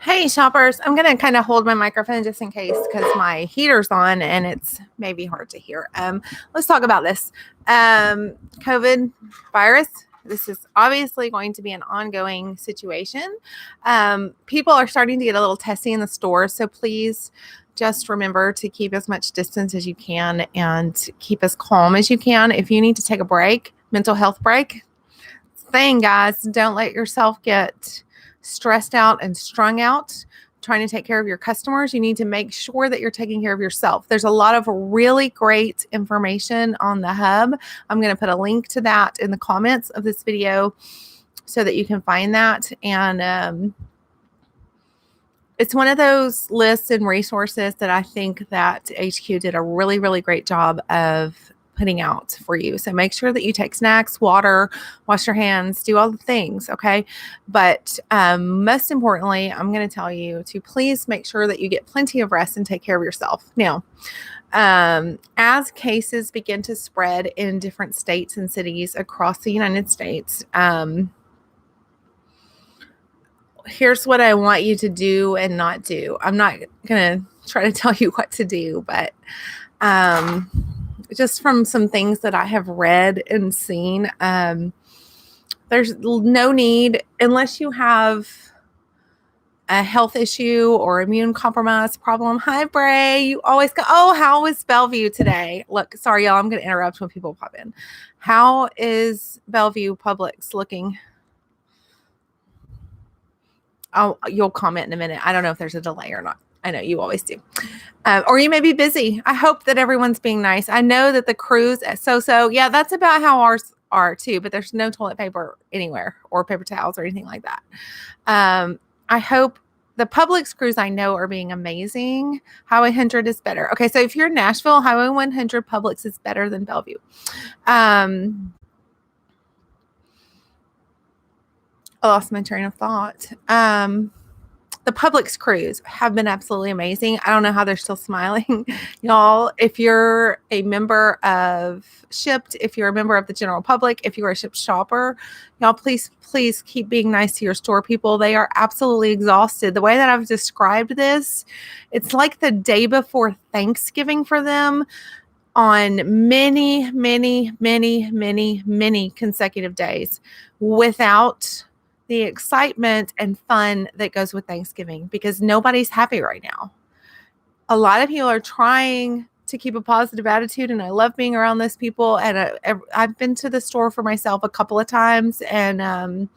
Hey shoppers, I'm going to kind of hold my microphone just in case because my heater's on and it's maybe hard to hear. Let's talk about this. COVID virus. This is obviously going to be an ongoing situation. People are starting to get a little testy in the stores, so please just remember to keep as much distance as you can and keep as calm as you can. If you need to take a break, mental health break, guys, don't let yourself get stressed out and strung out trying to take care of your customers. You need to make sure that you're taking care of yourself. There's a lot of really great information on the hub. I'm going to put a link to that in the comments of this video so that you can find that. And it's one of those lists and resources that I think that HQ did a really, really great job of putting out for you. So make sure that you take snacks, water, wash your hands, do all the things. Okay. But most importantly, I'm going to tell you to please make sure that you get plenty of rest and take care of yourself. Now, as cases begin to spread in different states and cities across the United States, here's what I want you to do and not do. I'm not going to try to tell you what to do, but just from some things that I have read and seen, there's no need, unless you have a health issue or immune compromise problem. Hi, Bray. You always go, oh, how was Bellevue today? Look, sorry, y'all. I'm going to interrupt when people pop in. How is Bellevue Publix looking? Oh, you'll comment in a minute. I don't know if there's a delay or not. I know you always do. Or you may be busy. I hope that everyone's being nice. I know that the crews at So, yeah, that's about how ours are too, but there's no toilet paper anywhere or paper towels or anything like that. I hope the Publix crews I know are being amazing. Highway 100 is better. Okay, so if you're in Nashville, Highway 100 Publix is better than Bellevue. I lost my train of thought. The Publix crews have been absolutely amazing. I don't know how they're still smiling. Y'all, if you're a member of Shipt, if you're a member of the general public, if you're a Shipt shopper, y'all, please keep being nice to your store people. They are absolutely exhausted. The way that I've described this, it's like the day before Thanksgiving for them on many, many, many, many, many consecutive days without the excitement and fun that goes with Thanksgiving, because nobody's happy right now. A lot of people are trying to keep a positive attitude, and I love being around those people. And I've been to the store for myself a couple of times, and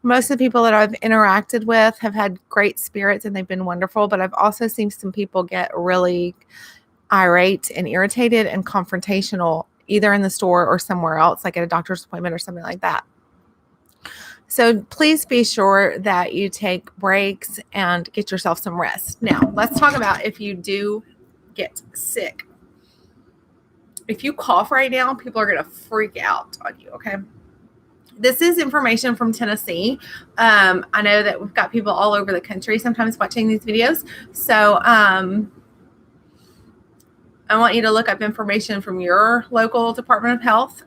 most of the people that I've interacted with have had great spirits and they've been wonderful. But I've also seen some people get really irate and irritated and confrontational, either in the store or somewhere else, like at a doctor's appointment or something like that. So please be sure that you take breaks and get yourself some rest. Now, let's talk about if you do get sick. If you cough right now, people are going to freak out on you, okay? This is information from Tennessee. I know that we've got people all over the country sometimes watching these videos. So I want you to look up information from your local Department of Health.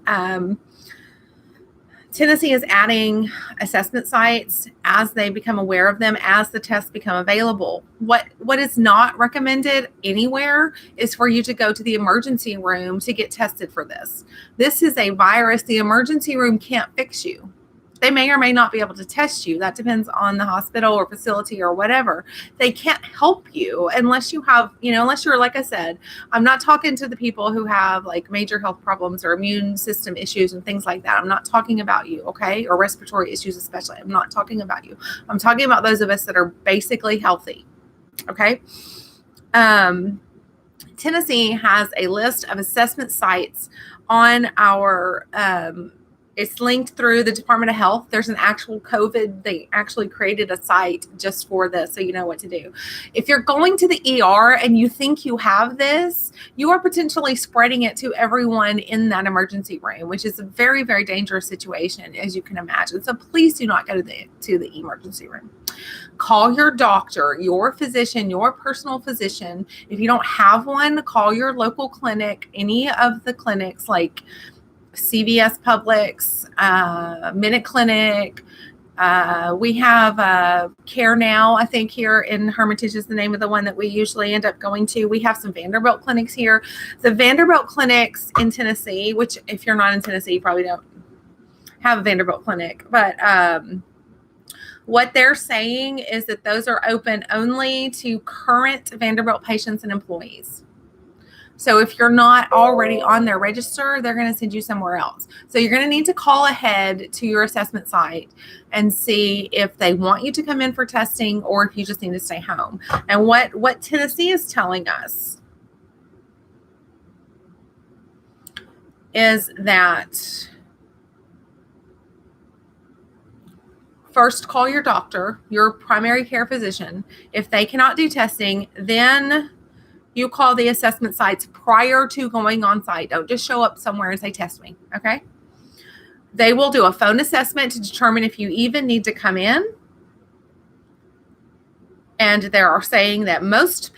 Tennessee is adding assessment sites as they become aware of them, as the tests become available. What is not recommended anywhere is for you to go to the emergency room to get tested for this. This is a virus. The emergency room can't fix you. They may or may not be able to test you. That depends on the hospital or facility or whatever. They can't help you unless you have, unless you're, like I said, I'm not talking to the people who have like major health problems or immune system issues and things like that. I'm not talking about you, okay? Or respiratory issues especially. I'm not talking about you. I'm talking about those of us that are basically healthy, okay? Tennessee has a list of assessment sites on our it's linked through the Department of Health. There's an actual COVID. They actually created a site just for this, so you know what to do. If you're going to the ER and you think you have this, you are potentially spreading it to everyone in that emergency room, which is a very, very dangerous situation, as you can imagine. So please do not go to the emergency room. Call your doctor, your physician, your personal physician. If you don't have one, call your local clinic, any of the clinics like CVS Publix, Minute Clinic, We have Care Now, I think, here in Hermitage is the name of the one that we usually end up going to. We have some Vanderbilt clinics here. The Vanderbilt clinics in Tennessee, which if you're not in Tennessee, you probably don't have a Vanderbilt clinic. But what they're saying is that those are open only to current Vanderbilt patients and employees. So if you're not already on their register, they're going to send you somewhere else. So you're going to need to call ahead to your assessment site and see if they want you to come in for testing or if you just need to stay home. And what Tennessee is telling us is that first call your doctor, your primary care physician. If they cannot do testing, then you call the assessment sites prior to going on site. Don't just show up somewhere and say, test me, okay? They will do a phone assessment to determine if you even need to come in. And they are saying that most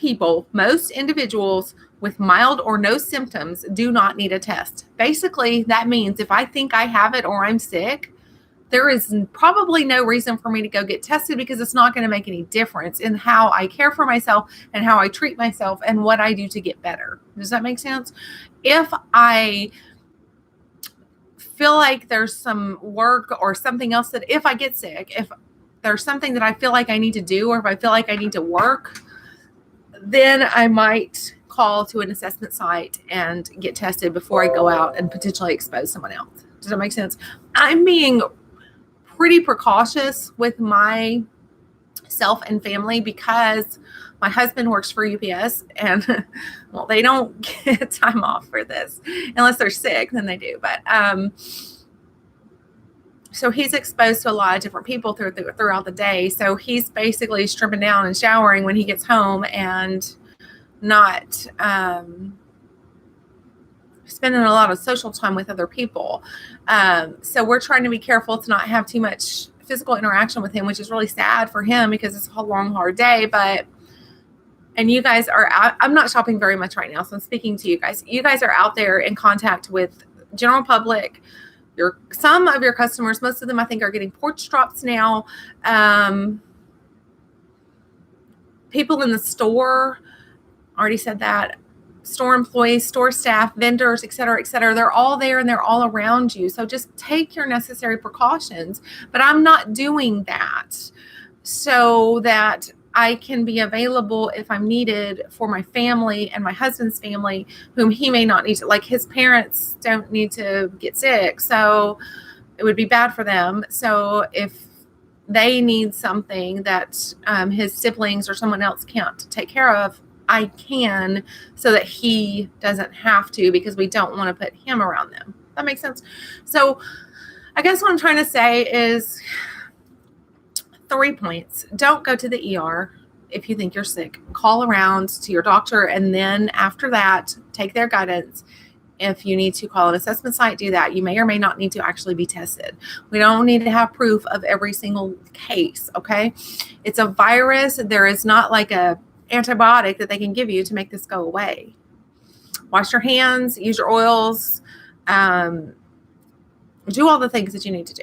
individuals with mild or no symptoms do not need a test. Basically, that means if I think I have it or I'm sick, there is probably no reason for me to go get tested because it's not going to make any difference in how I care for myself and how I treat myself and what I do to get better. Does that make sense? If I feel like there's some work or something else that if I get sick, if there's something that I feel like I need to do or if I feel like I need to work, then I might call to an assessment site and get tested before I go out and potentially expose someone else. Does that make sense? I'm being pretty precautious with myself and family because my husband works for UPS and well, they don't get time off for this unless they're sick, then they do. But so he's exposed to a lot of different people throughout the day. So he's basically stripping down and showering when he gets home and not spending a lot of social time with other people. So we're trying to be careful to not have too much physical interaction with him, which is really sad for him because it's a long, hard day. And you guys are out. I'm not shopping very much right now, so I'm speaking to you guys. You guys are out there in contact with general public. Some of your customers, most of them I think are getting porch drops now. People in the store, already said that. Store employees, store staff, vendors, et cetera, they're all there and they're all around you. So just take your necessary precautions. But I'm not doing that so that I can be available if I'm needed for my family and my husband's family, whom he may not need to, like his parents don't need to get sick. So it would be bad for them. So if they need something that his siblings or someone else can't take care of, I can, so that he doesn't have to, because we don't want to put him around them. That makes sense. So I guess what I'm trying to say is 3 points. Don't go to the ER if you think you're sick. Call around to your doctor, and then after that, take their guidance. If you need to call an assessment site, do that. You may or may not need to actually be tested. We don't need to have proof of every single case, okay? It's a virus. There is not like a antibiotic that they can give you to make this go away. Wash your hands, use your oils, do all the things that you need to do.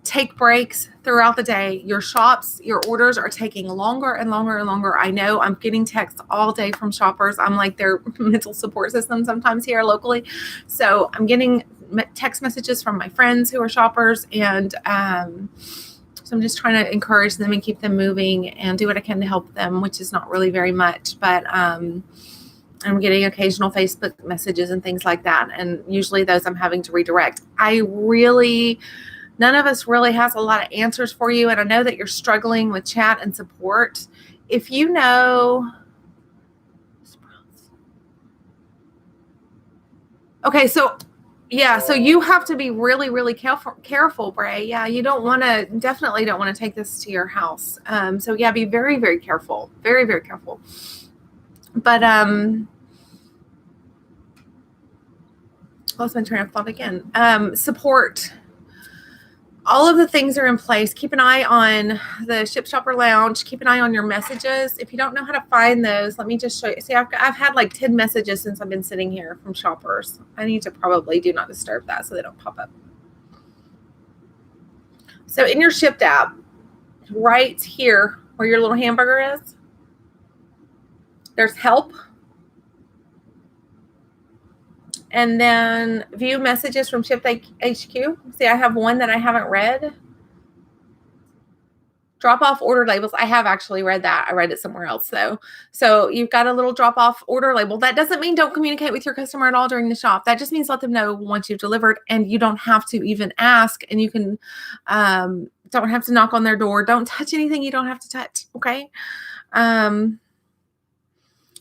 Take breaks throughout the day. Your shops, your orders are taking longer and longer and longer. I know I'm getting texts all day from shoppers. I'm like their mental support system sometimes here locally. So I'm getting text messages from my friends who are shoppers, and so I'm just trying to encourage them and keep them moving and do what I can to help them, which is not really very much, but I'm getting occasional Facebook messages and things like that. And usually those I'm having to redirect. None of us really has a lot of answers for you. And I know that you're struggling with chat and support. If you know, okay, so yeah, so you have to be really, really careful, Bray. Yeah, you definitely don't want to take this to your house. So yeah, be very, very careful. Very, very careful. But lost my train of thought again. Support. all of the things are in place. Keep an eye on the Ship Shopper Lounge. Keep an eye on your messages. If you don't know how to find those, let me just show you. See, I've had like 10 messages since I've been sitting here from shoppers. I need to probably do not disturb that so they don't pop up. So in your Shipt app, right here where your little hamburger is, there's help. And then view messages from Shipt HQ. See, I have one that I haven't read. Drop off order labels. I have actually read that. I read it somewhere else though. So you've got a little drop off order label. That doesn't mean don't communicate with your customer at all during the shop. That just means let them know once you've delivered, and you don't have to even ask, and you can, don't have to knock on their door. Don't touch anything you don't have to touch. Okay.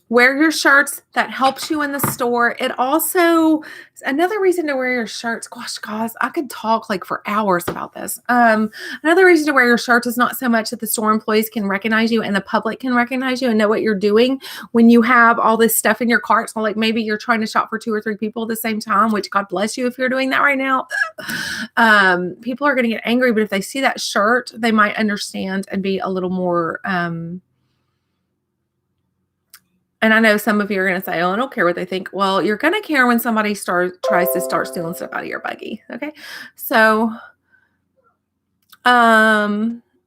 Wear your shirts. That helps you in the store. It also, another reason to wear your shirts, gosh, guys, I could talk like for hours about this. Another reason to wear your shirts is not so much that the store employees can recognize you and the public can recognize you and know what you're doing when you have all this stuff in your cart. So like maybe you're trying to shop for 2 or 3 people at the same time, which God bless you if you're doing that right now. People are going to get angry, but if they see that shirt, they might understand and be a little more, and I know some of you are going to say, oh, I don't care what they think. Well, you're going to care when somebody tries to start stealing stuff out of your buggy. Okay. So, then,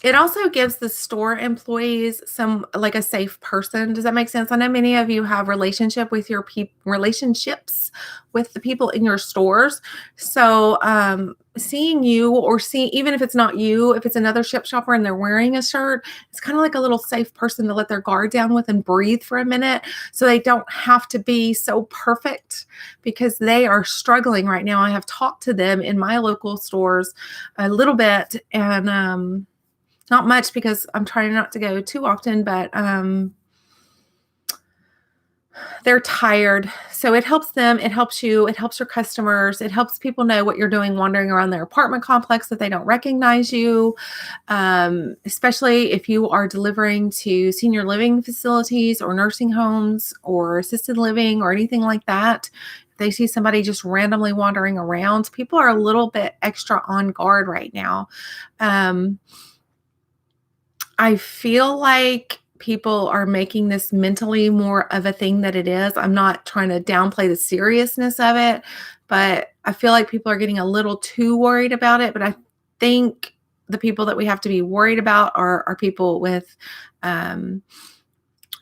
it also gives the store employees some like a safe person. Does that make sense? I know many of you have relationships with the people in your stores. So seeing you, or even if it's not you, if it's another Shipt shopper and they're wearing a shirt, it's kind of like a little safe person to let their guard down with and breathe for a minute, so they don't have to be so perfect, because they are struggling right now. I have talked to them in my local stores a little bit, and not much because I'm trying not to go too often, but they're tired. So it helps them. It helps you. It helps your customers. It helps people know what you're doing wandering around their apartment complex, that they don't recognize you, especially if you are delivering to senior living facilities or nursing homes or assisted living or anything like that. If they see somebody just randomly wandering around, people are a little bit extra on guard right now. I feel like people are making this mentally more of a thing that it is. I'm not trying to downplay the seriousness of it, but I feel like people are getting a little too worried about it. But I think the people that we have to be worried about are people with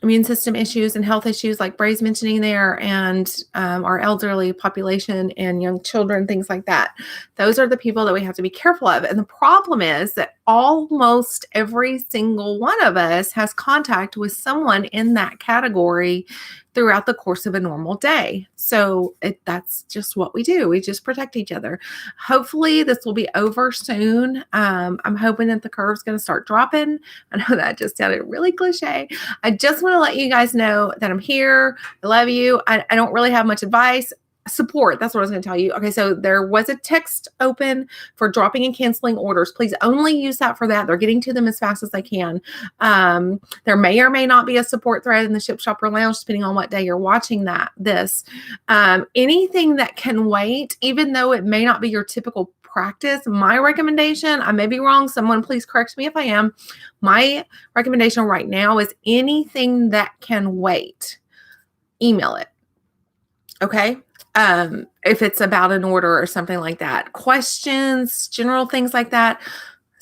immune system issues and health issues like Bray's mentioning there, and our elderly population and young children, things like that. Those are the people that we have to be careful of. And the problem is that almost every single one of us has contact with someone in that category throughout the course of a normal day. So that's just what we do. We just protect each other. Hopefully this will be over soon. I'm hoping that the curve's going to start dropping. I know that just sounded really cliche. I just want to let you guys know that I'm here. I love you. I don't really have much advice. Support. That's what I was going to tell you. Okay. So there was a text open for dropping and canceling orders. Please only use that for that. They're getting to them as fast as they can. There may or may not be a support thread in the Shipt Shopper Lounge, depending on what day you're watching this. Anything that can wait, even though it may not be your typical practice, my recommendation, I may be wrong, someone please correct me if I am, my recommendation right now is anything that can wait, email it. Okay. If it's about an order or something like that, questions, general things like that,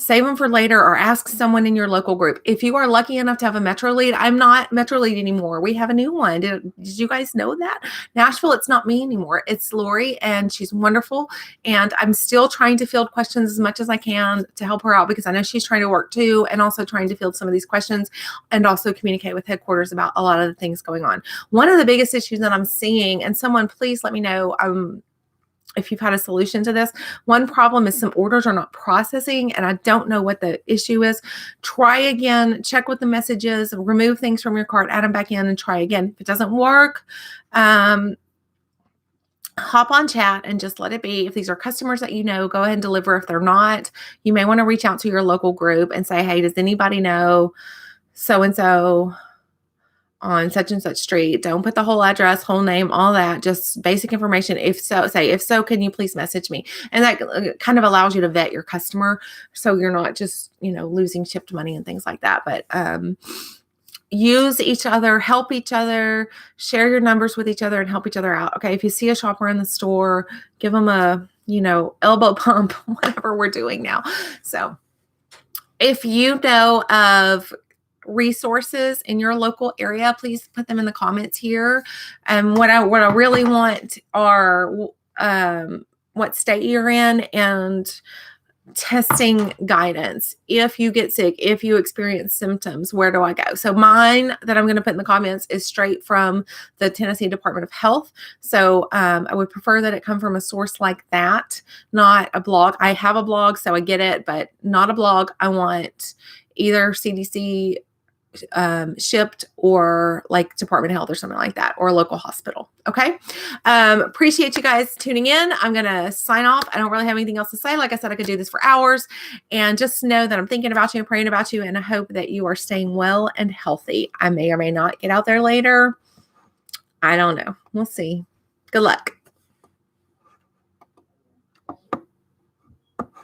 save them for later or ask someone in your local group. If you are lucky enough to have a Metro lead, I'm not Metro lead anymore. We have a new one. Did you guys know that? Nashville, it's not me anymore. It's Lori, and she's wonderful. And I'm still trying to field questions as much as I can to help her out, because I know she's trying to work too, and also trying to field some of these questions and also communicate with headquarters about a lot of the things going on. One of the biggest issues that I'm seeing, and someone please let me know, if you've had a solution to this. One problem is some orders are not processing, and I don't know what the issue is. Try again, check what the message is, remove things from your cart, add them back in, and try again. If it doesn't work, hop on chat and just let it be. If these are customers that you know, go ahead and deliver. If they're not, you may want to reach out to your local group and say, hey, does anybody know so-and-so? on such and such street. Don't put the whole address, whole name, all that, just basic information. If so, say, if so, can you please message me? And that kind of allows you to vet your customer. So you're not just, losing Shipt money and things like that. But, use each other, help each other, share your numbers with each other and help each other out. Okay. If you see a shopper in the store, give them a, elbow pump, whatever we're doing now. So if you know of resources in your local area, please put them in the comments here. And what I really want are what state you're in and testing guidance. If you get sick, if you experience symptoms, where do I go? So mine that I'm going to put in the comments is straight from the Tennessee Department of Health. So I would prefer that it come from a source like that, not a blog. I have a blog, so I get it, but not a blog. I want either CDC, Shipt, or like Department of Health or something like that, or a local hospital. Okay. Appreciate you guys tuning in. I'm going to sign off. I don't really have anything else to say. Like I said, I could do this for hours, and just know that I'm thinking about you and praying about you. And I hope that you are staying well and healthy. I may or may not get out there later. I don't know. We'll see. Good luck.